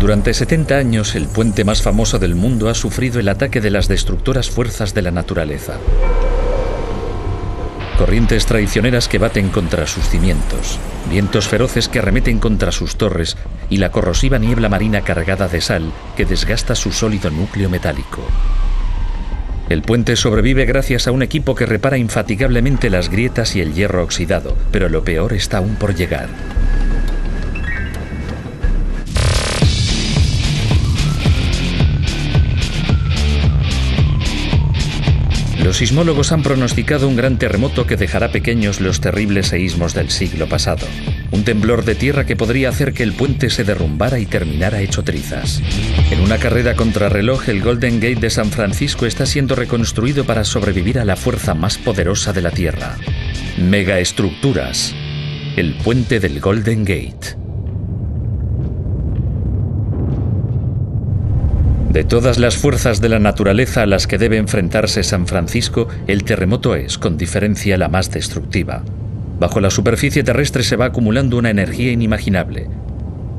Durante 70 años, el puente más famoso del mundo ha sufrido el ataque de las destructoras fuerzas de la naturaleza. Corrientes traicioneras que baten contra sus cimientos, vientos feroces que arremeten contra sus torres y la corrosiva niebla marina cargada de sal que desgasta su sólido núcleo metálico. El puente sobrevive gracias a un equipo que repara infatigablemente las grietas y el hierro oxidado, pero lo peor está aún por llegar. Los sismólogos han pronosticado un gran terremoto que dejará pequeños los terribles seísmos del siglo pasado. Un temblor de tierra que podría hacer que el puente se derrumbara y terminara hecho trizas. En una carrera contrarreloj, el Golden Gate de San Francisco está siendo reconstruido para sobrevivir a la fuerza más poderosa de la Tierra. Megaestructuras. El puente del Golden Gate. De todas las fuerzas de la naturaleza a las que debe enfrentarse San Francisco, el terremoto es, con diferencia, la más destructiva. Bajo la superficie terrestre se va acumulando una energía inimaginable.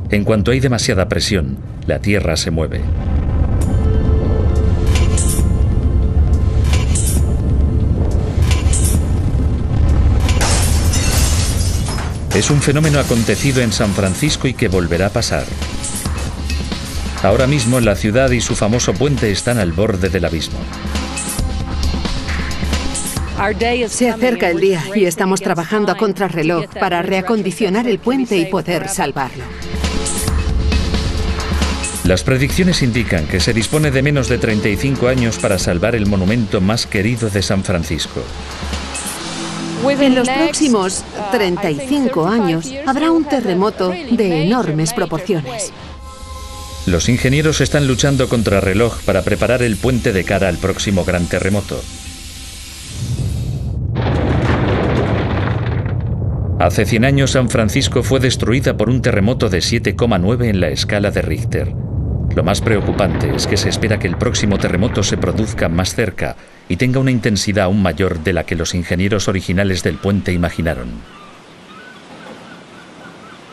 En cuanto hay demasiada presión, la Tierra se mueve. Es un fenómeno acontecido en San Francisco y que volverá a pasar. Ahora mismo la ciudad y su famoso puente están al borde del abismo. Se acerca el día y estamos trabajando a contrarreloj para reacondicionar el puente y poder salvarlo. Las predicciones indican que se dispone de menos de 35 años para salvar el monumento más querido de San Francisco. En los próximos 35 años habrá un terremoto de enormes proporciones. Los ingenieros están luchando contra reloj para preparar el puente de cara al próximo gran terremoto. Hace 100 años San Francisco fue destruida por un terremoto de 7,9 en la escala de Richter. Lo más preocupante es que se espera que el próximo terremoto se produzca más cerca y tenga una intensidad aún mayor de la que los ingenieros originales del puente imaginaron.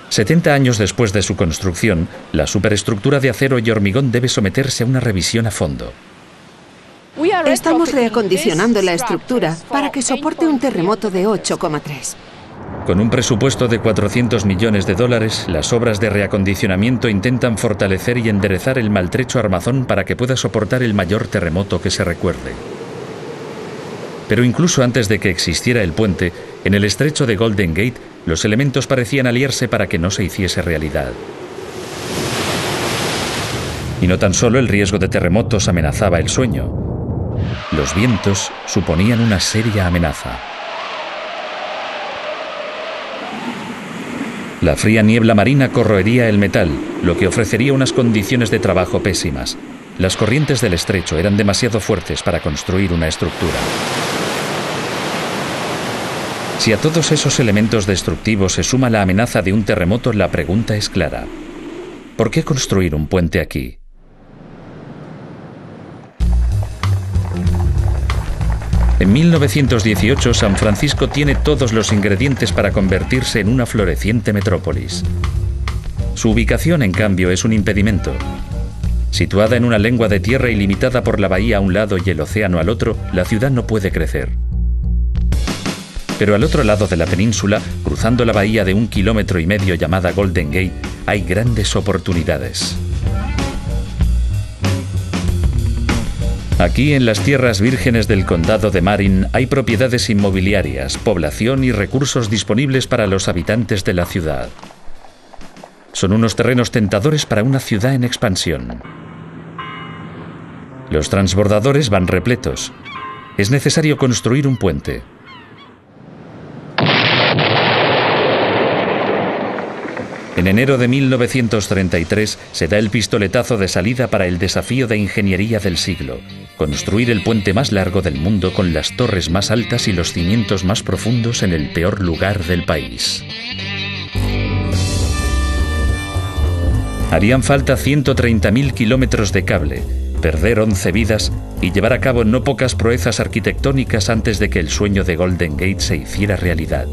70 años después de su construcción, la superestructura de acero y hormigón debe someterse a una revisión a fondo. Estamos reacondicionando la estructura para que soporte un terremoto de 8,3. Con un presupuesto de $400 millones, las obras de reacondicionamiento intentan fortalecer y enderezar el maltrecho armazón para que pueda soportar el mayor terremoto que se recuerde. Pero incluso antes de que existiera el puente, en el estrecho de Golden Gate, los elementos parecían aliarse para que no se hiciese realidad. Y no tan solo el riesgo de terremotos amenazaba el sueño. Los vientos suponían una seria amenaza. La fría niebla marina corroería el metal, lo que ofrecería unas condiciones de trabajo pésimas. Las corrientes del estrecho eran demasiado fuertes para construir una estructura. Si a todos esos elementos destructivos se suma la amenaza de un terremoto, la pregunta es clara. ¿Por qué construir un puente aquí? En 1918, San Francisco tiene todos los ingredientes para convertirse en una floreciente metrópolis. Su ubicación, en cambio, es un impedimento. Situada en una lengua de tierra y limitada por la bahía a un lado y el océano al otro, la ciudad no puede crecer. Pero al otro lado de la península, cruzando la bahía de 1,5 kilómetros llamada Golden Gate, hay grandes oportunidades. Aquí, en las tierras vírgenes del condado de Marin, hay propiedades inmobiliarias, población y recursos disponibles para los habitantes de la ciudad. Son unos terrenos tentadores para una ciudad en expansión. Los transbordadores van repletos. Es necesario construir un puente. En enero de 1933 se da el pistoletazo de salida para el desafío de ingeniería del siglo: construir el puente más largo del mundo con las torres más altas y los cimientos más profundos en el peor lugar del país. Harían falta 130.000 kilómetros de cable, perder 11 vidas y llevar a cabo no pocas proezas arquitectónicas antes de que el sueño de Golden Gate se hiciera realidad.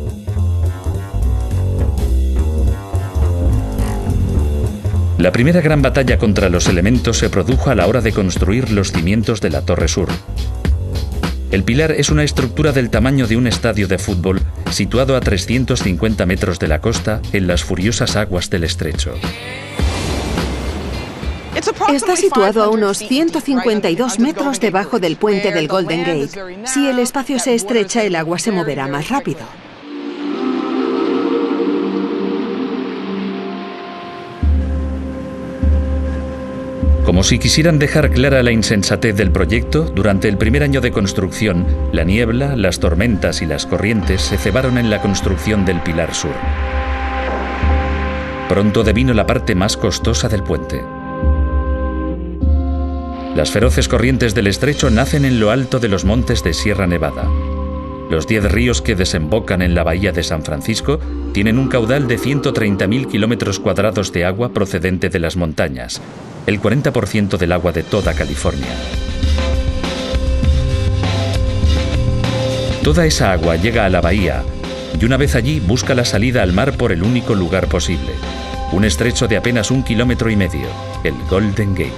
La primera gran batalla contra los elementos se produjo a la hora de construir los cimientos de la Torre Sur. El pilar es una estructura del tamaño de un estadio de fútbol situado a 350 metros de la costa en las furiosas aguas del estrecho. Está situado a unos 152 metros debajo del puente del Golden Gate. Si el espacio se estrecha, el agua se moverá más rápido. Como si quisieran dejar clara la insensatez del proyecto, durante el primer año de construcción, la niebla, las tormentas y las corrientes se cebaron en la construcción del Pilar Sur. Pronto devino la parte más costosa del puente. Las feroces corrientes del estrecho nacen en lo alto de los montes de Sierra Nevada. Los 10 ríos que desembocan en la bahía de San Francisco tienen un caudal de 130.000 kilómetros cuadrados de agua procedente de las montañas, el 40% del agua de toda California. Toda esa agua llega a la bahía y una vez allí busca la salida al mar por el único lugar posible, un estrecho de apenas 1,5 kilómetros, el Golden Gate.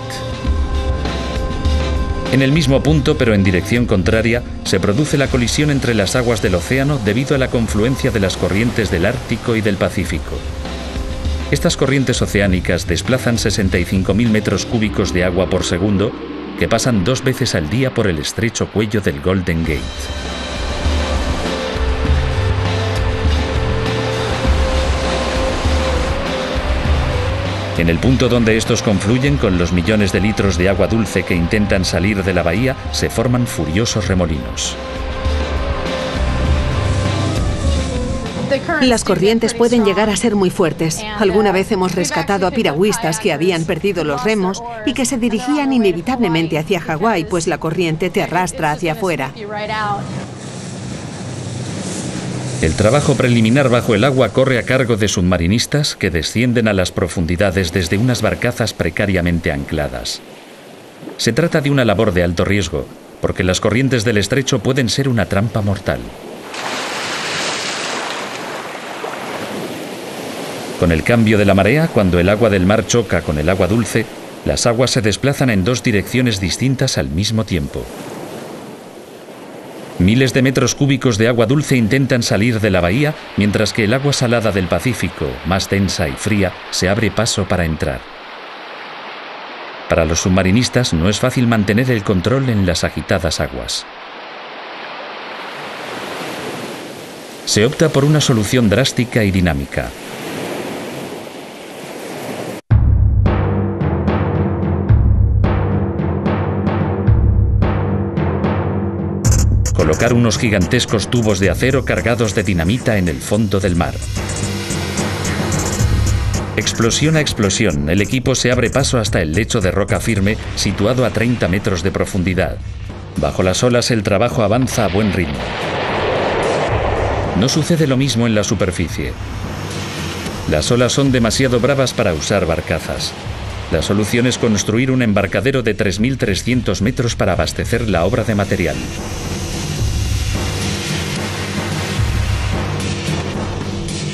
En el mismo punto, pero en dirección contraria, se produce la colisión entre las aguas del océano debido a la confluencia de las corrientes del Ártico y del Pacífico. Estas corrientes oceánicas desplazan 65.000 metros cúbicos de agua por segundo, que pasan 2 veces al día por el estrecho cuello del Golden Gate. En el punto donde estos confluyen con los millones de litros de agua dulce que intentan salir de la bahía, se forman furiosos remolinos. Las corrientes pueden llegar a ser muy fuertes. Alguna vez hemos rescatado a piragüistas que habían perdido los remos y que se dirigían inevitablemente hacia Hawái, pues la corriente te arrastra hacia afuera. El trabajo preliminar bajo el agua corre a cargo de submarinistas que descienden a las profundidades desde unas barcazas precariamente ancladas. Se trata de una labor de alto riesgo, porque las corrientes del estrecho pueden ser una trampa mortal. Con el cambio de la marea, cuando el agua del mar choca con el agua dulce, las aguas se desplazan en 2 direcciones distintas al mismo tiempo. Miles de metros cúbicos de agua dulce intentan salir de la bahía, mientras que el agua salada del Pacífico, más densa y fría, se abre paso para entrar. Para los submarinistas no es fácil mantener el control en las agitadas aguas. Se opta por una solución drástica y dinámica. Colocar unos gigantescos tubos de acero cargados de dinamita en el fondo del mar. Explosión a explosión, el equipo se abre paso hasta el lecho de roca firme situado a 30 metros de profundidad. Bajo las olas el trabajo avanza a buen ritmo. No sucede lo mismo en la superficie. Las olas son demasiado bravas para usar barcazas. La solución es construir un embarcadero de 3.300 metros para abastecer la obra de material.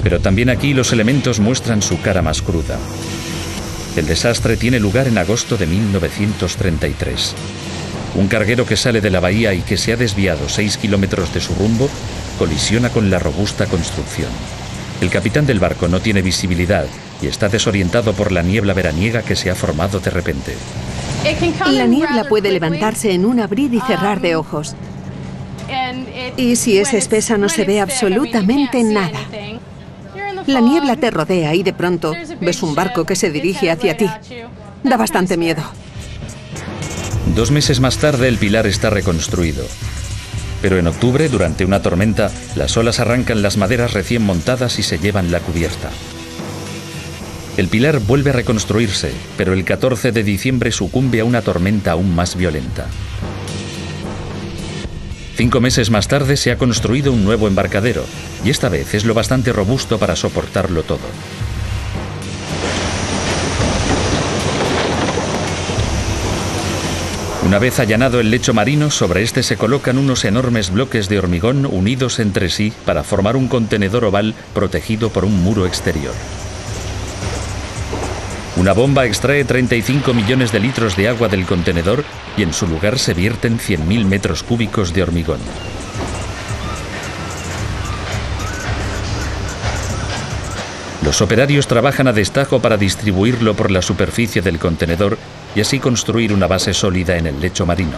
Pero también aquí los elementos muestran su cara más cruda. El desastre tiene lugar en agosto de 1933. Un carguero que sale de la bahía y que se ha desviado 6 kilómetros de su rumbo, colisiona con la robusta construcción. El capitán del barco no tiene visibilidad y está desorientado por la niebla veraniega que se ha formado de repente. La niebla puede levantarse en un abrir y cerrar de ojos. Y si es espesa no se ve absolutamente nada. La niebla te rodea y de pronto ves un barco que se dirige hacia ti. Da bastante miedo. 2 meses más tarde el pilar está reconstruido. Pero en octubre, durante una tormenta, las olas arrancan las maderas recién montadas y se llevan la cubierta. El pilar vuelve a reconstruirse, pero el 14 de diciembre sucumbe a una tormenta aún más violenta. 5 meses más tarde se ha construido un nuevo embarcadero, y esta vez es lo bastante robusto para soportarlo todo. Una vez allanado el lecho marino, sobre este se colocan unos enormes bloques de hormigón unidos entre sí para formar un contenedor oval protegido por un muro exterior. Una bomba extrae 35 millones de litros de agua del contenedor y en su lugar se vierten 100.000 metros cúbicos de hormigón. Los operarios trabajan a destajo para distribuirlo por la superficie del contenedor y así construir una base sólida en el lecho marino.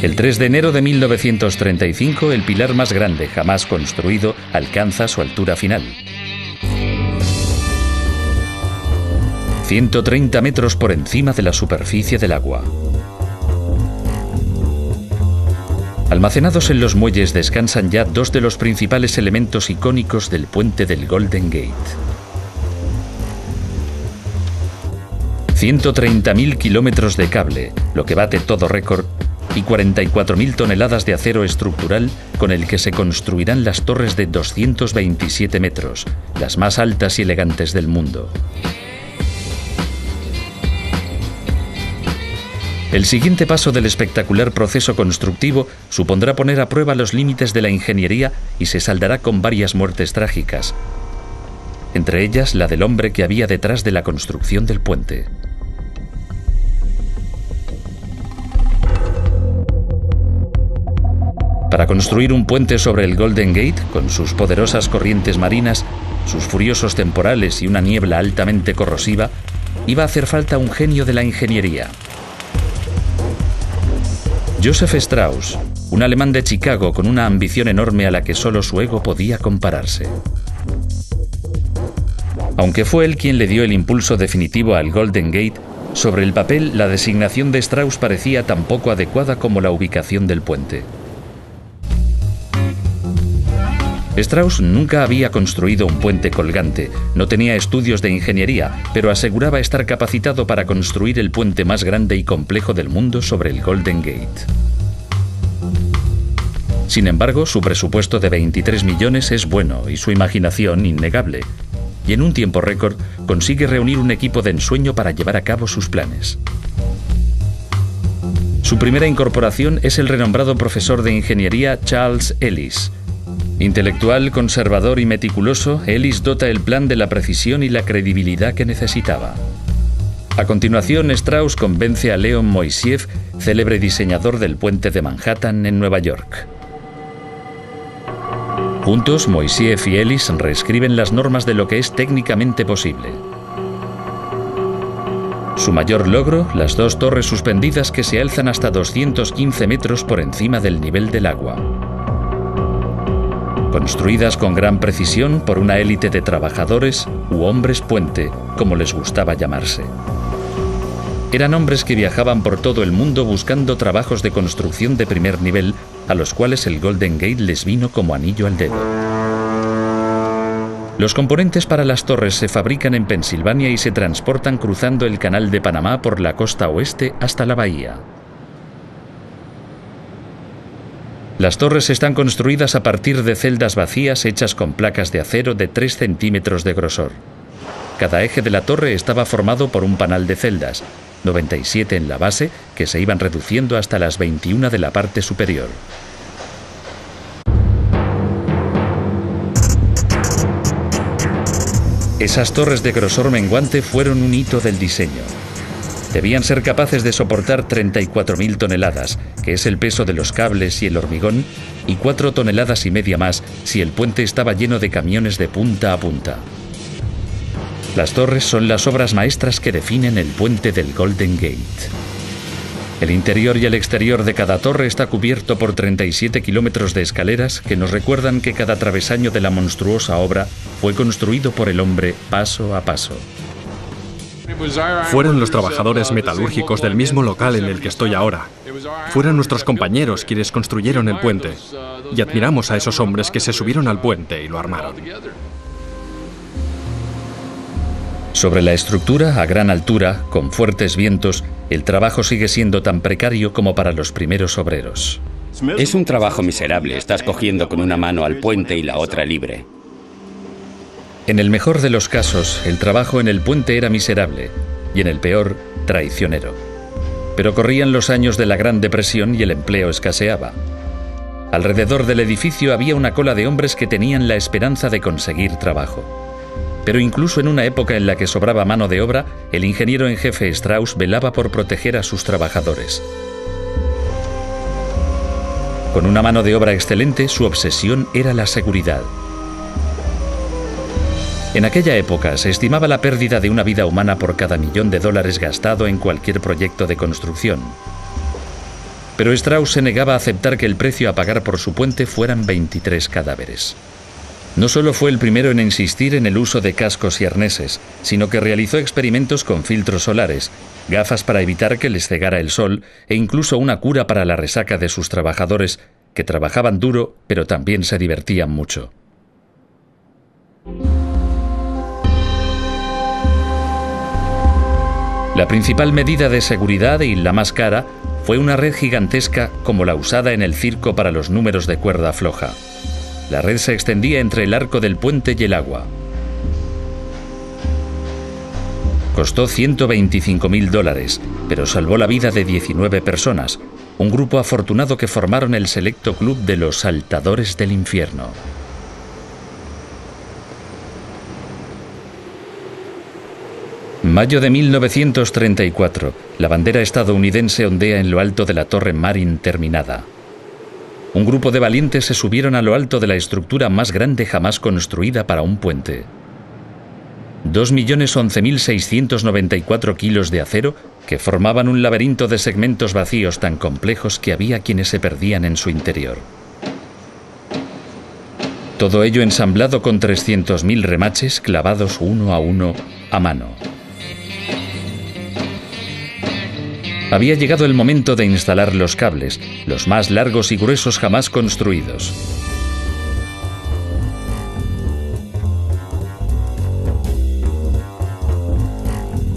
El 3 de enero de 1935, el pilar más grande jamás construido alcanza su altura final. 130 metros por encima de la superficie del agua. Almacenados en los muelles descansan ya dos de los principales elementos icónicos del puente del Golden Gate. 130.000 kilómetros de cable, lo que bate todo récord, y 44.000 toneladas de acero estructural con el que se construirán las torres de 227 metros, las más altas y elegantes del mundo. El siguiente paso del espectacular proceso constructivo supondrá poner a prueba los límites de la ingeniería y se saldará con varias muertes trágicas, entre ellas la del hombre que había detrás de la construcción del puente. Para construir un puente sobre el Golden Gate, con sus poderosas corrientes marinas, sus furiosos temporales y una niebla altamente corrosiva, iba a hacer falta un genio de la ingeniería. Joseph Strauss, un alemán de Chicago con una ambición enorme a la que solo su ego podía compararse. Aunque fue él quien le dio el impulso definitivo al Golden Gate, sobre el papel la designación de Strauss parecía tan poco adecuada como la ubicación del puente. Strauss nunca había construido un puente colgante, no tenía estudios de ingeniería, pero aseguraba estar capacitado para construir el puente más grande y complejo del mundo sobre el Golden Gate. Sin embargo, su presupuesto de 23 millones es bueno y su imaginación innegable, y en un tiempo récord consigue reunir un equipo de ensueño para llevar a cabo sus planes. Su primera incorporación es el renombrado profesor de ingeniería Charles Ellis. Intelectual, conservador y meticuloso, Ellis dota el plan de la precisión y la credibilidad que necesitaba. A continuación, Strauss convence a Leon Moisieff, célebre diseñador del puente de Manhattan en Nueva York. Juntos, Moisieff y Ellis reescriben las normas de lo que es técnicamente posible. Su mayor logro, las dos torres suspendidas que se alzan hasta 215 metros por encima del nivel del agua. Construidas con gran precisión por una élite de trabajadores u hombres puente, como les gustaba llamarse. Eran hombres que viajaban por todo el mundo buscando trabajos de construcción de primer nivel, a los cuales el Golden Gate les vino como anillo al dedo. Los componentes para las torres se fabrican en Pensilvania y se transportan cruzando el Canal de Panamá por la costa oeste hasta la bahía. Las torres están construidas a partir de celdas vacías hechas con placas de acero de 3 centímetros de grosor. Cada eje de la torre estaba formado por un panal de celdas, 97 en la base, que se iban reduciendo hasta las 21 de la parte superior. Esas torres de grosor menguante fueron un hito del diseño. Debían ser capaces de soportar 34.000 toneladas, que es el peso de los cables y el hormigón, y 4,5 toneladas más si el puente estaba lleno de camiones de punta a punta. Las torres son las obras maestras que definen el puente del Golden Gate. El interior y el exterior de cada torre está cubierto por 37 kilómetros de escaleras que nos recuerdan que cada travesaño de la monstruosa obra fue construido por el hombre paso a paso. Fueron los trabajadores metalúrgicos del mismo local en el que estoy ahora. Fueron nuestros compañeros quienes construyeron el puente. Y admiramos a esos hombres que se subieron al puente y lo armaron. Sobre la estructura, a gran altura, con fuertes vientos, el trabajo sigue siendo tan precario como para los primeros obreros. Es un trabajo miserable. Estás cogiendo con una mano al puente y la otra libre. En el mejor de los casos, el trabajo en el puente era miserable y en el peor, traicionero. Pero corrían los años de la Gran Depresión y el empleo escaseaba. Alrededor del edificio había una cola de hombres que tenían la esperanza de conseguir trabajo. Pero incluso en una época en la que sobraba mano de obra, el ingeniero en jefe Strauss velaba por proteger a sus trabajadores. Con una mano de obra excelente, su obsesión era la seguridad. En aquella época se estimaba la pérdida de una vida humana por cada $1.000.000 gastado en cualquier proyecto de construcción. Pero Strauss se negaba a aceptar que el precio a pagar por su puente fueran 23 cadáveres. No solo fue el primero en insistir en el uso de cascos y arneses, sino que realizó experimentos con filtros solares, gafas para evitar que les cegara el sol e incluso una cura para la resaca de sus trabajadores, que trabajaban duro, pero también se divertían mucho. La principal medida de seguridad y la más cara fue una red gigantesca como la usada en el circo para los números de cuerda floja. La red se extendía entre el arco del puente y el agua. Costó $125.000, pero salvó la vida de 19 personas, un grupo afortunado que formaron el selecto club de los Saltadores del Infierno. Mayo de 1934, la bandera estadounidense ondea en lo alto de la torre Marin terminada. Un grupo de valientes se subieron a lo alto de la estructura más grande jamás construida para un puente. 2.011.694 kilos de acero que formaban un laberinto de segmentos vacíos tan complejos que había quienes se perdían en su interior. Todo ello ensamblado con 300.000 remaches clavados uno a uno a mano. Había llegado el momento de instalar los cables, los más largos y gruesos jamás construidos.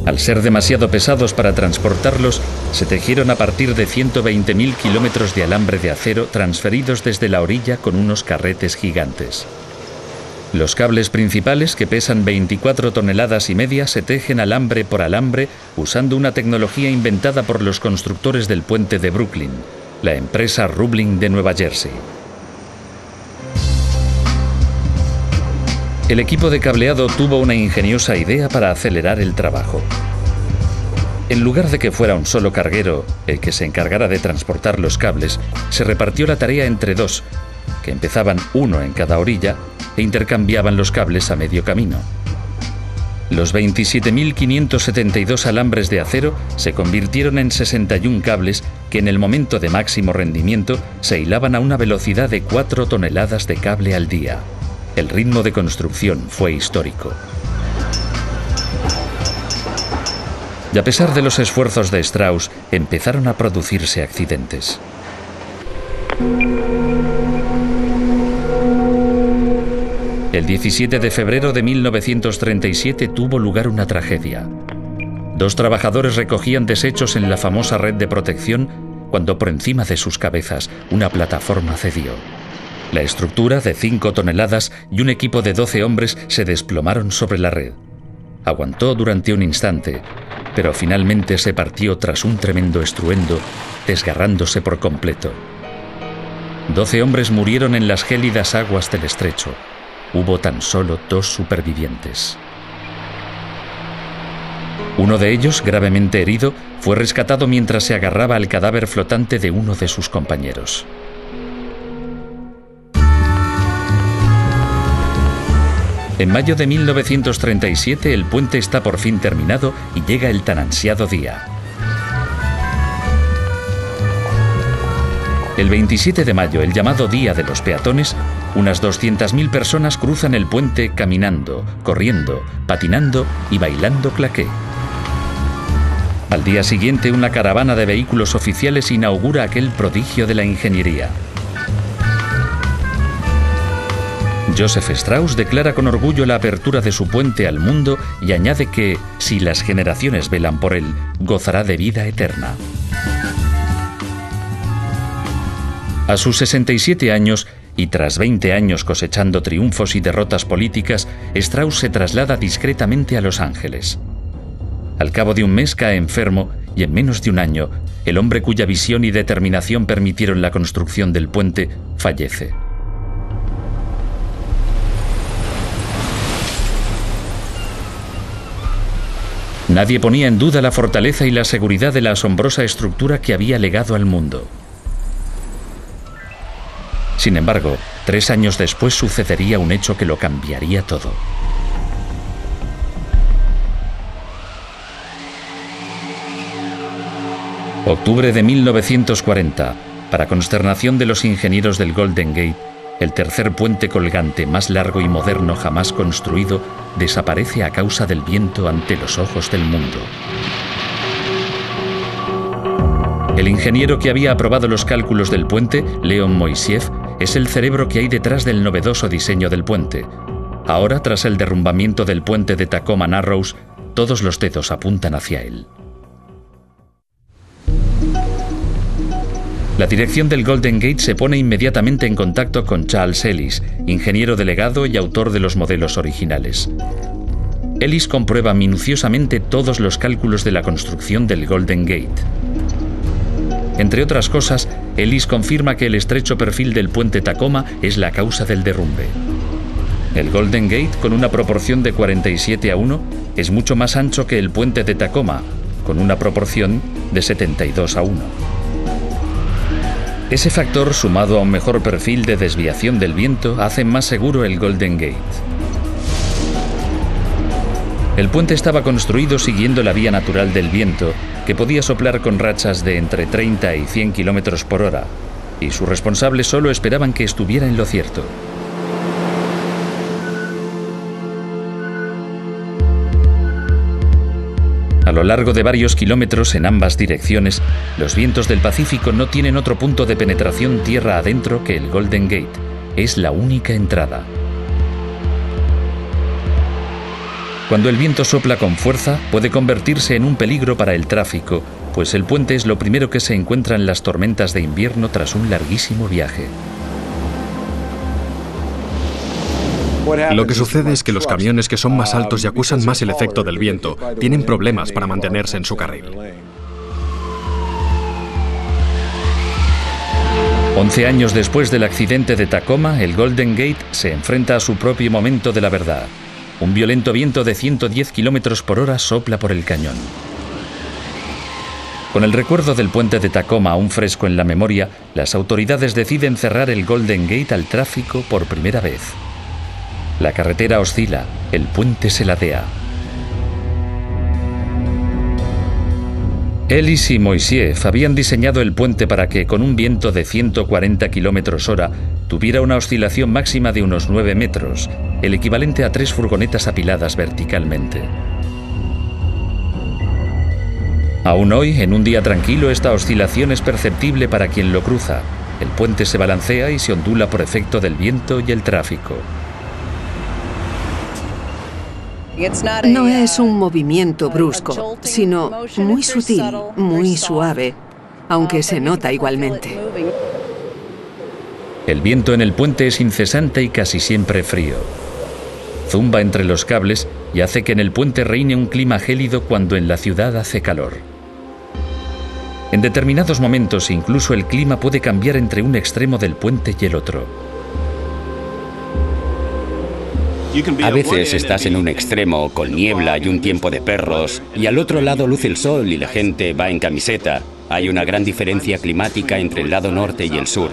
Al ser demasiado pesados para transportarlos, se tejieron a partir de 120.000 kilómetros de alambre de acero transferidos desde la orilla con unos carretes gigantes. Los cables principales, que pesan 24 toneladas y media, se tejen alambre por alambre usando una tecnología inventada por los constructores del puente de Brooklyn, la empresa Roebling de Nueva Jersey. El equipo de cableado tuvo una ingeniosa idea para acelerar el trabajo. En lugar de que fuera un solo carguero el que se encargara de transportar los cables, se repartió la tarea entre dos, que empezaban uno en cada orilla e intercambiaban los cables a medio camino. Los 27.572 alambres de acero se convirtieron en 61 cables que en el momento de máximo rendimiento se hilaban a una velocidad de 4 toneladas de cable al día. El ritmo de construcción fue histórico. Y a pesar de los esfuerzos de Strauss, empezaron a producirse accidentes. El 17 de febrero de 1937 tuvo lugar una tragedia. 2 trabajadores recogían desechos en la famosa red de protección cuando por encima de sus cabezas una plataforma cedió. La estructura de 5 toneladas y un equipo de 12 hombres se desplomaron sobre la red. Aguantó durante un instante, pero finalmente se partió tras un tremendo estruendo, desgarrándose por completo. 12 hombres murieron en las gélidas aguas del estrecho. Hubo tan solo 2 supervivientes. Uno de ellos, gravemente herido, fue rescatado mientras se agarraba al cadáver flotante de uno de sus compañeros. En mayo de 1937 el puente está por fin terminado y llega el tan ansiado día. El 27 de mayo, el llamado Día de los Peatones, unas 200.000 personas cruzan el puente caminando, corriendo, patinando y bailando claqué. Al día siguiente, una caravana de vehículos oficiales inaugura aquel prodigio de la ingeniería. Joseph Strauss declara con orgullo la apertura de su puente al mundo y añade que, si las generaciones velan por él, gozará de vida eterna. A sus 67 años, y tras 20 años cosechando triunfos y derrotas políticas, Strauss se traslada discretamente a Los Ángeles. Al cabo de un mes cae enfermo y en menos de un año, el hombre cuya visión y determinación permitieron la construcción del puente fallece. Nadie ponía en duda la fortaleza y la seguridad de la asombrosa estructura que había legado al mundo. Sin embargo, 3 años después sucedería un hecho que lo cambiaría todo. Octubre de 1940, para consternación de los ingenieros del Golden Gate, el tercer puente colgante más largo y moderno jamás construido desaparece a causa del viento ante los ojos del mundo. El ingeniero que había aprobado los cálculos del puente, Leon Moisiev, es el cerebro que hay detrás del novedoso diseño del puente. Ahora, tras el derrumbamiento del puente de Tacoma Narrows, todos los dedos apuntan hacia él. La dirección del Golden Gate se pone inmediatamente en contacto con Charles Ellis, ingeniero delegado y autor de los modelos originales. Ellis comprueba minuciosamente todos los cálculos de la construcción del Golden Gate. Entre otras cosas, Ellis confirma que el estrecho perfil del puente Tacoma es la causa del derrumbe. El Golden Gate, con una proporción de 47:1, es mucho más ancho que el puente de Tacoma, con una proporción de 72:1. Ese factor, sumado a un mejor perfil de desviación del viento, hace más seguro el Golden Gate. El puente estaba construido siguiendo la vía natural del viento, que podía soplar con rachas de entre 30 y 100 km por hora, y sus responsables solo esperaban que estuviera en lo cierto. A lo largo de varios kilómetros en ambas direcciones, los vientos del Pacífico no tienen otro punto de penetración tierra adentro que el Golden Gate. Es la única entrada. Cuando el viento sopla con fuerza, puede convertirse en un peligro para el tráfico, pues el puente es lo primero que se encuentra en las tormentas de invierno tras un larguísimo viaje. Lo que sucede es que los camiones que son más altos y acusan más el efecto del viento tienen problemas para mantenerse en su carril. 11 años después del accidente de Tacoma, el Golden Gate se enfrenta a su propio momento de la verdad. Un violento viento de 110 km por hora sopla por el cañón. Con el recuerdo del puente de Tacoma aún fresco en la memoria, las autoridades deciden cerrar el Golden Gate al tráfico por primera vez. La carretera oscila, el puente se ladea. Ellis y Moisiev habían diseñado el puente para que, con un viento de 140 km/h, tuviera una oscilación máxima de unos 9 metros, el equivalente a 3 furgonetas apiladas verticalmente. Aún hoy, en un día tranquilo, esta oscilación es perceptible para quien lo cruza. El puente se balancea y se ondula por efecto del viento y el tráfico. No es un movimiento brusco, sino muy sutil, muy suave, aunque se nota igualmente. El viento en el puente es incesante y casi siempre frío. Zumba entre los cables y hace que en el puente reine un clima gélido cuando en la ciudad hace calor. En determinados momentos incluso el clima puede cambiar entre un extremo del puente y el otro. A veces estás en un extremo con niebla y un tiempo de perros, y al otro lado luce el sol y la gente va en camiseta. Hay una gran diferencia climática entre el lado norte y el sur.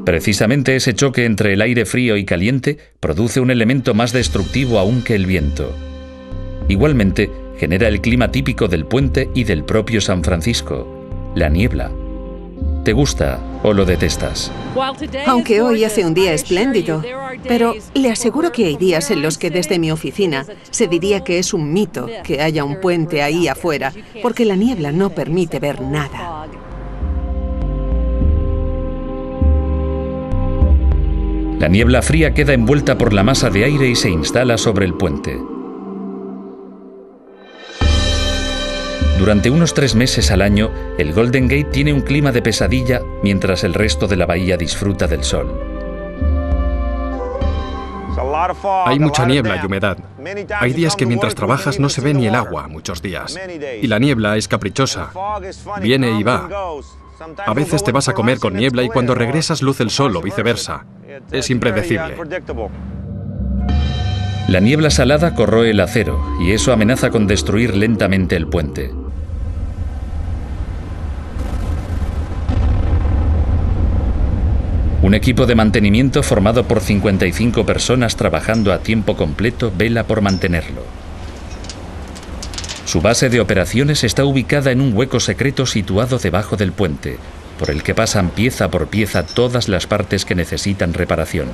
Precisamente ese choque entre el aire frío y caliente produce un elemento más destructivo aún que el viento. Igualmente, genera el clima típico del puente y del propio San Francisco, la niebla. ¿Te gusta o lo detestas? Aunque hoy hace un día espléndido, pero le aseguro que hay días en los que desde mi oficina se diría que es un mito que haya un puente ahí afuera, porque la niebla no permite ver nada. La niebla fría queda envuelta por la masa de aire y se instala sobre el puente. Durante unos 3 meses al año, el Golden Gate tiene un clima de pesadilla mientras el resto de la bahía disfruta del sol. Hay mucha niebla y humedad. Hay días que mientras trabajas no se ve ni el agua, muchos días. Y la niebla es caprichosa. Viene y va. A veces te vas a comer con niebla y cuando regresas luce el sol o viceversa. Es impredecible. La niebla salada corroe el acero y eso amenaza con destruir lentamente el puente. Un equipo de mantenimiento formado por 55 personas trabajando a tiempo completo vela por mantenerlo. Su base de operaciones está ubicada en un hueco secreto situado debajo del puente, por el que pasan pieza por pieza todas las partes que necesitan reparación.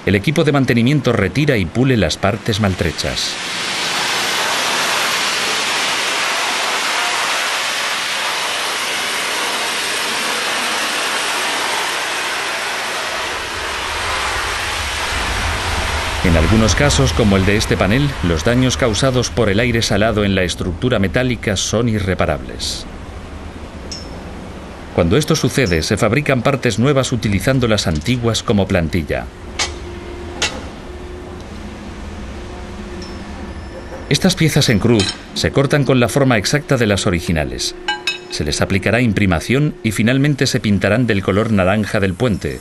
El equipo de mantenimiento retira y pule las partes maltrechas. En algunos casos, como el de este panel, los daños causados por el aire salado en la estructura metálica son irreparables. Cuando esto sucede, se fabrican partes nuevas utilizando las antiguas como plantilla. Estas piezas en cruz se cortan con la forma exacta de las originales. Se les aplicará imprimación y finalmente se pintarán del color naranja del puente,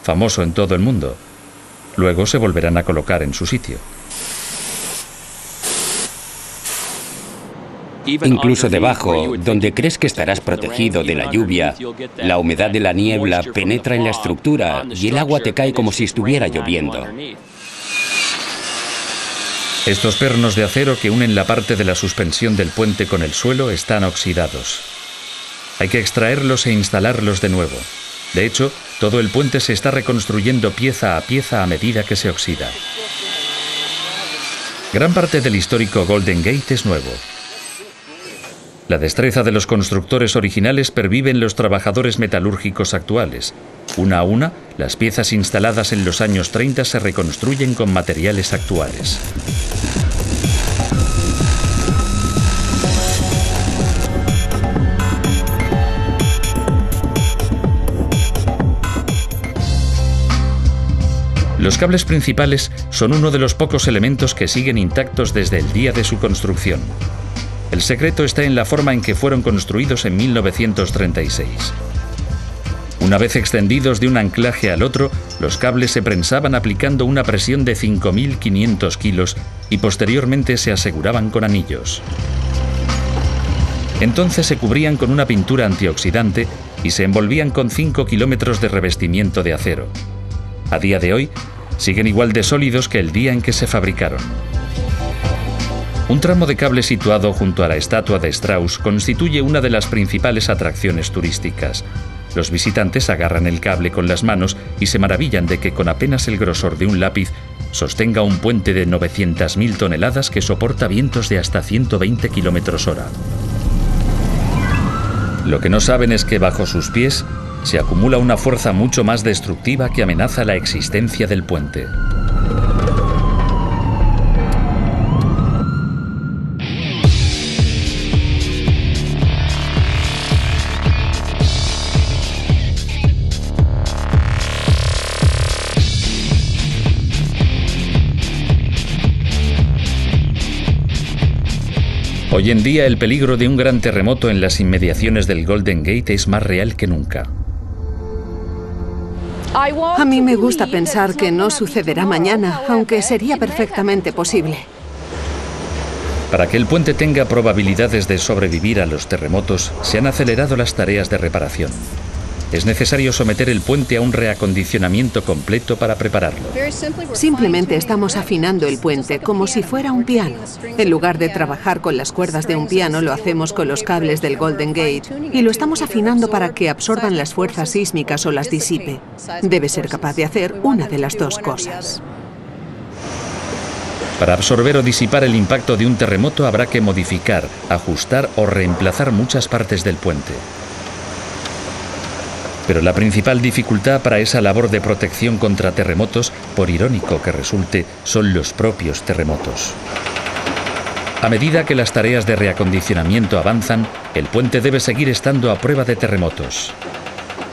famoso en todo el mundo. Luego se volverán a colocar en su sitio. Incluso debajo, donde crees que estarás protegido de la lluvia, la humedad de la niebla penetra en la estructura y el agua te cae como si estuviera lloviendo. Estos pernos de acero que unen la parte de la suspensión del puente con el suelo están oxidados. Hay que extraerlos e instalarlos de nuevo. De hecho, todo el puente se está reconstruyendo pieza a medida que se oxida. Gran parte del histórico Golden Gate es nuevo. La destreza de los constructores originales pervive en los trabajadores metalúrgicos actuales. Una a una, las piezas instaladas en los años 30 se reconstruyen con materiales actuales. Los cables principales son uno de los pocos elementos que siguen intactos desde el día de su construcción. El secreto está en la forma en que fueron construidos en 1936. Una vez extendidos de un anclaje al otro, los cables se prensaban aplicando una presión de 5.500 kilos y posteriormente se aseguraban con anillos. Entonces se cubrían con una pintura antioxidante y se envolvían con 5 kilómetros de revestimiento de acero. A día de hoy, siguen igual de sólidos que el día en que se fabricaron. Un tramo de cable situado junto a la estatua de Strauss constituye una de las principales atracciones turísticas. Los visitantes agarran el cable con las manos y se maravillan de que con apenas el grosor de un lápiz sostenga un puente de 900.000 toneladas que soporta vientos de hasta 120 km/h. Lo que no saben es que bajo sus pies se acumula una fuerza mucho más destructiva que amenaza la existencia del puente. Hoy en día el peligro de un gran terremoto en las inmediaciones del Golden Gate es más real que nunca. A mí me gusta pensar que no sucederá mañana, aunque sería perfectamente posible. Para que el puente tenga probabilidades de sobrevivir a los terremotos, se han acelerado las tareas de reparación. Es necesario someter el puente a un reacondicionamiento completo para prepararlo. Simplemente estamos afinando el puente como si fuera un piano. En lugar de trabajar con las cuerdas de un piano, lo hacemos con los cables del Golden Gate y lo estamos afinando para que absorban las fuerzas sísmicas o las disipe. Debe ser capaz de hacer una de las dos cosas. Para absorber o disipar el impacto de un terremoto habrá que modificar, ajustar o reemplazar muchas partes del puente. Pero la principal dificultad para esa labor de protección contra terremotos, por irónico que resulte, son los propios terremotos. A medida que las tareas de reacondicionamiento avanzan, el puente debe seguir estando a prueba de terremotos.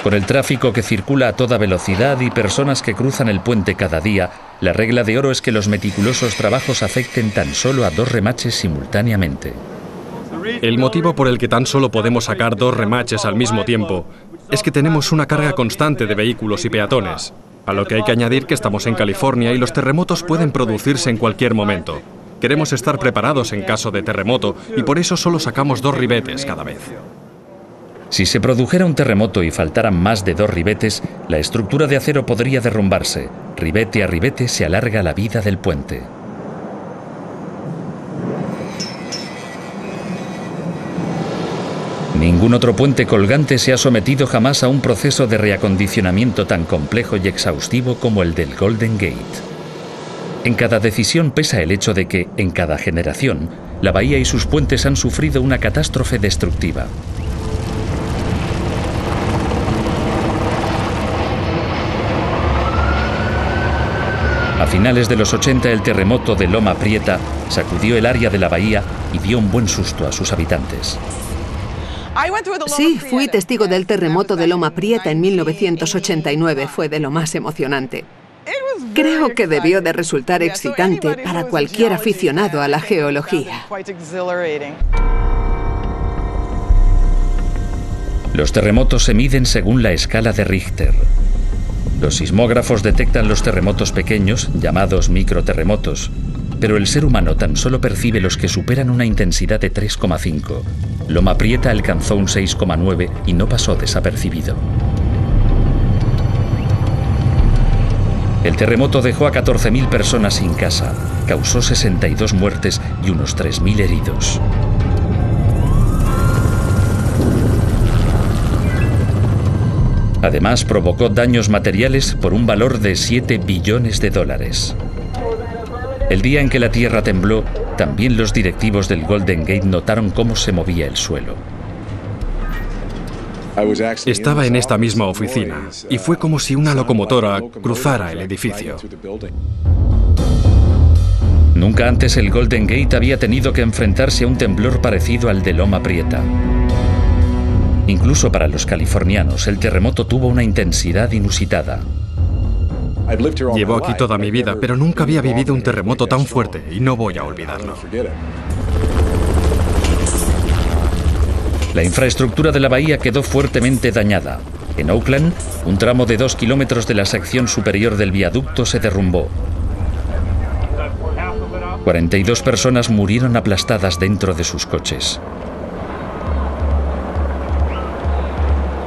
Con el tráfico que circula a toda velocidad y personas que cruzan el puente cada día, la regla de oro es que los meticulosos trabajos afecten tan solo a 2 remaches simultáneamente. El motivo por el que tan solo podemos sacar 2 remaches al mismo tiempo es que tenemos una carga constante de vehículos y peatones, a lo que hay que añadir que estamos en California y los terremotos pueden producirse en cualquier momento. Queremos estar preparados en caso de terremoto y por eso solo sacamos 2 ribetes cada vez. Si se produjera un terremoto y faltaran más de 2 ribetes, la estructura de acero podría derrumbarse. Ribete a ribete se alarga la vida del puente. Ningún otro puente colgante se ha sometido jamás a un proceso de reacondicionamiento tan complejo y exhaustivo como el del Golden Gate. En cada decisión pesa el hecho de que, en cada generación, la bahía y sus puentes han sufrido una catástrofe destructiva. A finales de los 80, el terremoto de Loma Prieta sacudió el área de la bahía y dio un buen susto a sus habitantes. Sí, fui testigo del terremoto de Loma Prieta en 1989. Fue de lo más emocionante. Creo que debió de resultar excitante para cualquier aficionado a la geología. Los terremotos se miden según la escala de Richter. Los sismógrafos detectan los terremotos pequeños, llamados microterremotos, pero el ser humano tan solo percibe los que superan una intensidad de 3,5. Loma Prieta alcanzó un 6,9 y no pasó desapercibido. El terremoto dejó a 14.000 personas sin casa, causó 62 muertes y unos 3.000 heridos. Además, provocó daños materiales por un valor de $7 billones. El día en que la tierra tembló, también los directivos del Golden Gate notaron cómo se movía el suelo. Estaba en esta misma oficina y fue como si una locomotora cruzara el edificio. Nunca antes el Golden Gate había tenido que enfrentarse a un temblor parecido al de Loma Prieta. Incluso para los californianos, el terremoto tuvo una intensidad inusitada. Llevo aquí toda mi vida, pero nunca había vivido un terremoto tan fuerte y no voy a olvidarlo. La infraestructura de la bahía quedó fuertemente dañada. En Oakland, un tramo de 2 kilómetros de la sección superior del viaducto se derrumbó. 42 personas murieron aplastadas dentro de sus coches.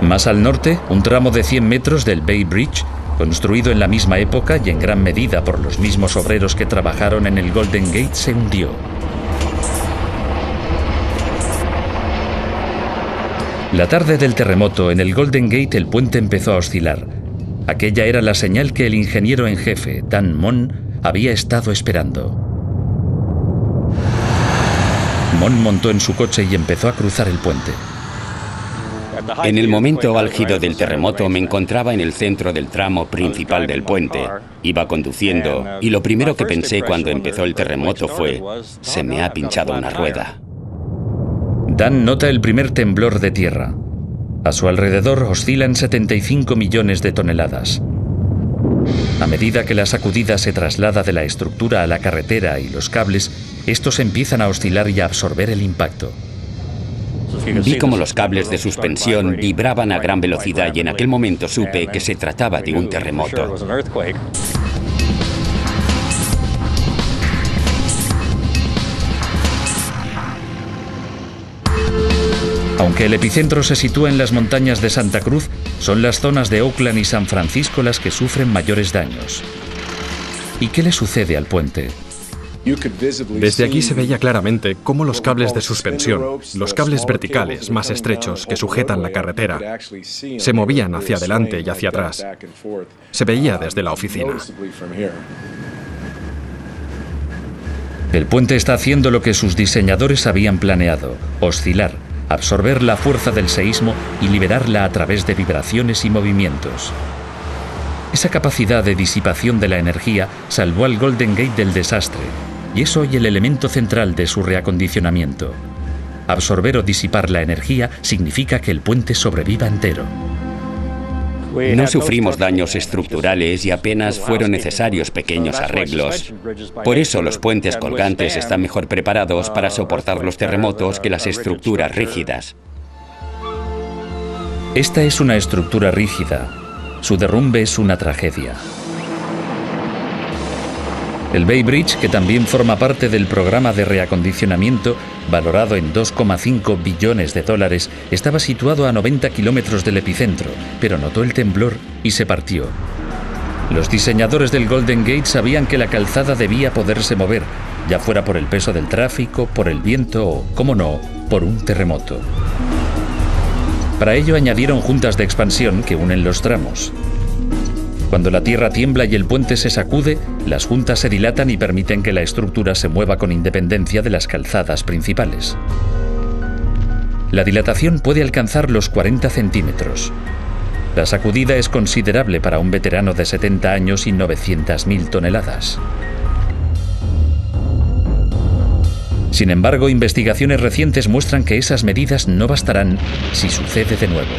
Más al norte, un tramo de 100 metros del Bay Bridge, construido en la misma época y en gran medida por los mismos obreros que trabajaron en el Golden Gate, se hundió. La tarde del terremoto, en el Golden Gate, el puente empezó a oscilar. Aquella era la señal que el ingeniero en jefe, Dan Mon, había estado esperando. Mon montó en su coche y empezó a cruzar el puente. En el momento álgido del terremoto me encontraba en el centro del tramo principal del puente. Iba conduciendo y lo primero que pensé cuando empezó el terremoto fue: se me ha pinchado una rueda. Dan nota el primer temblor de tierra. A su alrededor oscilan 75 millones de toneladas. A medida que la sacudida se traslada de la estructura a la carretera y los cables, estos empiezan a oscilar y a absorber el impacto. Vi como los cables de suspensión vibraban a gran velocidad y en aquel momento supe que se trataba de un terremoto. Aunque el epicentro se sitúa en las montañas de Santa Cruz, son las zonas de Oakland y San Francisco las que sufren mayores daños. ¿Y qué le sucede al puente? Desde aquí se veía claramente cómo los cables de suspensión, los cables verticales más estrechos que sujetan la carretera, se movían hacia adelante y hacia atrás. Se veía desde la oficina. El puente está haciendo lo que sus diseñadores habían planeado: oscilar, absorber la fuerza del seísmo y liberarla a través de vibraciones y movimientos. Esa capacidad de disipación de la energía salvó al Golden Gate del desastre, y es hoy el elemento central de su reacondicionamiento. Absorber o disipar la energía significa que el puente sobreviva entero. No sufrimos daños estructurales y apenas fueron necesarios pequeños arreglos. Por eso los puentes colgantes están mejor preparados para soportar los terremotos que las estructuras rígidas. Esta es una estructura rígida. Su derrumbe es una tragedia. El Bay Bridge, que también forma parte del programa de reacondicionamiento, valorado en 2,5 billones de dólares, estaba situado a 90 kilómetros del epicentro, pero notó el temblor y se partió. Los diseñadores del Golden Gate sabían que la calzada debía poderse mover, ya fuera por el peso del tráfico, por el viento o, cómo no, por un terremoto. Para ello añadieron juntas de expansión que unen los tramos. Cuando la tierra tiembla y el puente se sacude, las juntas se dilatan y permiten que la estructura se mueva con independencia de las calzadas principales. La dilatación puede alcanzar los 40 centímetros. La sacudida es considerable para un veterano de 70 años y 900.000 toneladas. Sin embargo, investigaciones recientes muestran que esas medidas no bastarán si sucede de nuevo.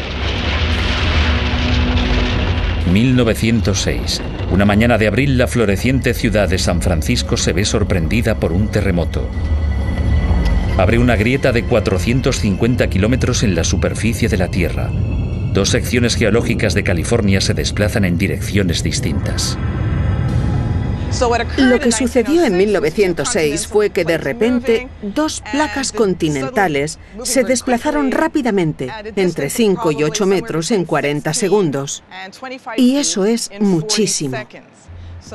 1906. Una mañana de abril, la floreciente ciudad de San Francisco se ve sorprendida por un terremoto. Abre una grieta de 450 kilómetros en la superficie de la Tierra. Dos secciones geológicas de California se desplazan en direcciones distintas. Lo que sucedió en 1906 fue que de repente dos placas continentales se desplazaron rápidamente, entre 5 y 8 metros en 40 segundos. Y eso es muchísimo.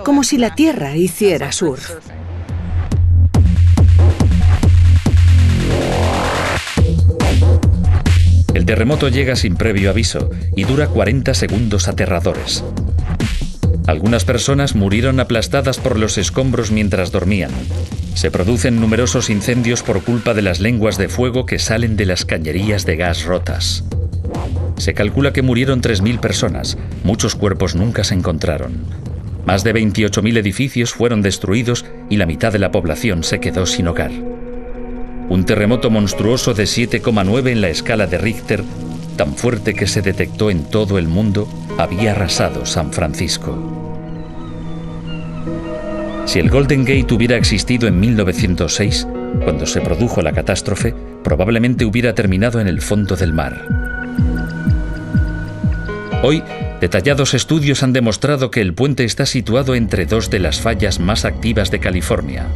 Como si la Tierra hiciera surf. El terremoto llega sin previo aviso y dura 40 segundos aterradores. Algunas personas murieron aplastadas por los escombros mientras dormían. Se producen numerosos incendios por culpa de las lenguas de fuego que salen de las cañerías de gas rotas. Se calcula que murieron 3.000 personas. Muchos cuerpos nunca se encontraron. Más de 28.000 edificios fueron destruidos y la mitad de la población se quedó sin hogar. Un terremoto monstruoso de 7,9 en la escala de Richter, tan fuerte que se detectó en todo el mundo, había arrasado San Francisco. Si el Golden Gate hubiera existido en 1906, cuando se produjo la catástrofe, probablemente hubiera terminado en el fondo del mar. Hoy, detallados estudios han demostrado que el puente está situado entre dos de las fallas más activas de California,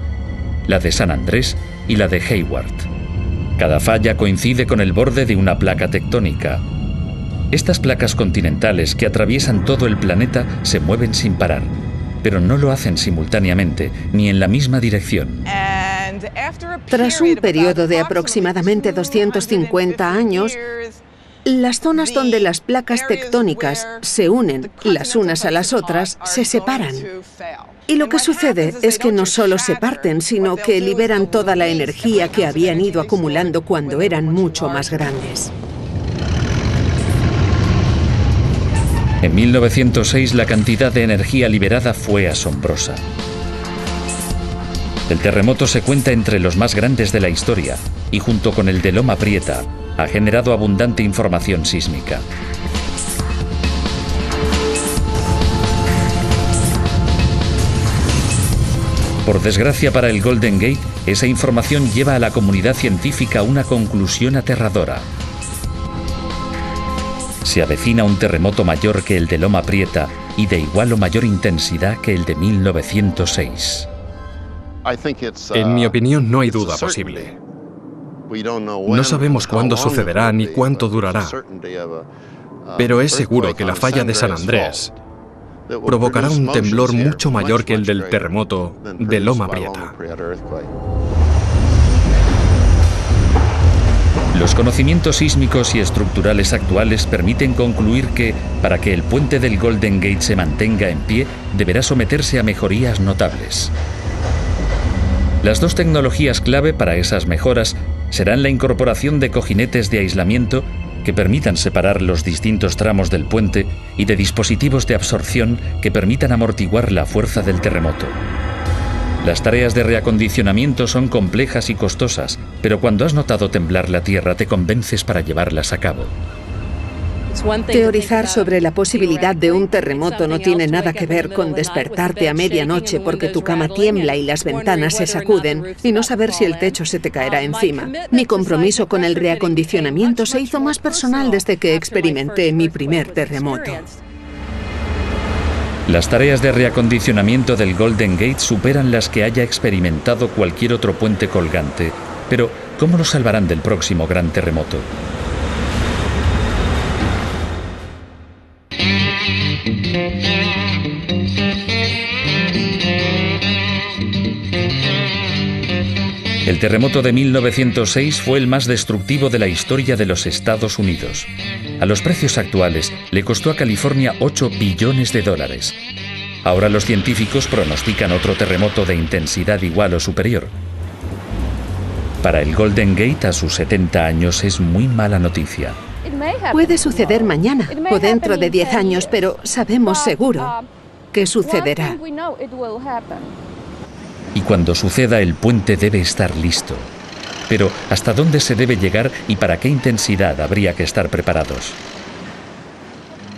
la de San Andrés y la de Hayward. Cada falla coincide con el borde de una placa tectónica. Estas placas continentales que atraviesan todo el planeta se mueven sin parar, pero no lo hacen simultáneamente ni en la misma dirección. Tras un periodo de aproximadamente 250 años, las zonas donde las placas tectónicas se unen las unas a las otras se separan. Y lo que sucede es que no solo se parten, sino que liberan toda la energía que habían ido acumulando cuando eran mucho más grandes. En 1906 la cantidad de energía liberada fue asombrosa. El terremoto se cuenta entre los más grandes de la historia y junto con el de Loma Prieta ha generado abundante información sísmica. Por desgracia para el Golden Gate, esa información lleva a la comunidad científica a una conclusión aterradora. Se avecina un terremoto mayor que el de Loma Prieta y de igual o mayor intensidad que el de 1906. En mi opinión, no hay duda posible. No sabemos cuándo sucederá ni cuánto durará, pero es seguro que la falla de San Andrés provocará un temblor mucho mayor que el del terremoto de Loma Prieta. Los conocimientos sísmicos y estructurales actuales permiten concluir que, para que el puente del Golden Gate se mantenga en pie, deberá someterse a mejorías notables. Las dos tecnologías clave para esas mejoras serán la incorporación de cojinetes de aislamiento que permitan separar los distintos tramos del puente y de dispositivos de absorción que permitan amortiguar la fuerza del terremoto. Las tareas de reacondicionamiento son complejas y costosas, pero cuando has notado temblar la tierra te convences para llevarlas a cabo. Teorizar sobre la posibilidad de un terremoto no tiene nada que ver con despertarte a medianoche porque tu cama tiembla y las ventanas se sacuden y no saber si el techo se te caerá encima. Mi compromiso con el reacondicionamiento se hizo más personal desde que experimenté mi primer terremoto. Las tareas de reacondicionamiento del Golden Gate superan las que haya experimentado cualquier otro puente colgante. Pero, ¿cómo lo salvarán del próximo gran terremoto? El terremoto de 1906 fue el más destructivo de la historia de los Estados Unidos. A los precios actuales, le costó a California $8 billones. Ahora los científicos pronostican otro terremoto de intensidad igual o superior. Para el Golden Gate, a sus 70 años, es muy mala noticia. Puede suceder mañana o dentro de 10 años, pero sabemos seguro que sucederá. Y cuando suceda, el puente debe estar listo. Pero, ¿hasta dónde se debe llegar y para qué intensidad habría que estar preparados?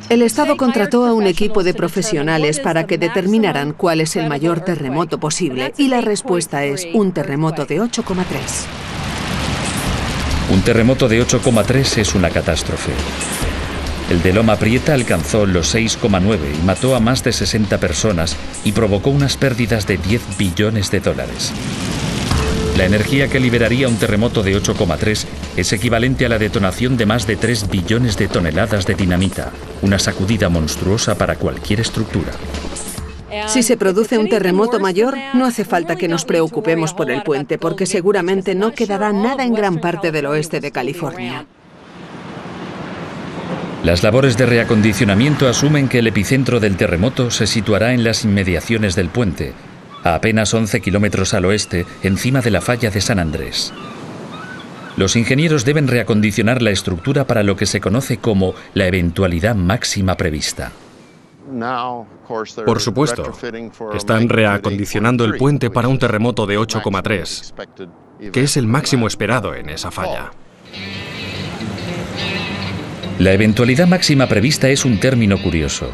El Estado contrató a un equipo de profesionales para que determinaran cuál es el mayor terremoto posible, y la respuesta es un terremoto de 8,3. Un terremoto de 8,3 es una catástrofe. El de Loma Prieta alcanzó los 6,9 y mató a más de 60 personas y provocó unas pérdidas de $10 billones. La energía que liberaría un terremoto de 8,3 es equivalente a la detonación de más de 3 billones de toneladas de dinamita, una sacudida monstruosa para cualquier estructura. Si se produce un terremoto mayor, no hace falta que nos preocupemos por el puente, porque seguramente no quedará nada en gran parte del oeste de California. Las labores de reacondicionamiento asumen que el epicentro del terremoto se situará en las inmediaciones del puente, a apenas 11 kilómetros al oeste, encima de la falla de San Andrés. Los ingenieros deben reacondicionar la estructura para lo que se conoce como la eventualidad máxima prevista. Por supuesto, están reacondicionando el puente para un terremoto de 8,3, que es el máximo esperado en esa falla. La eventualidad máxima prevista es un término curioso.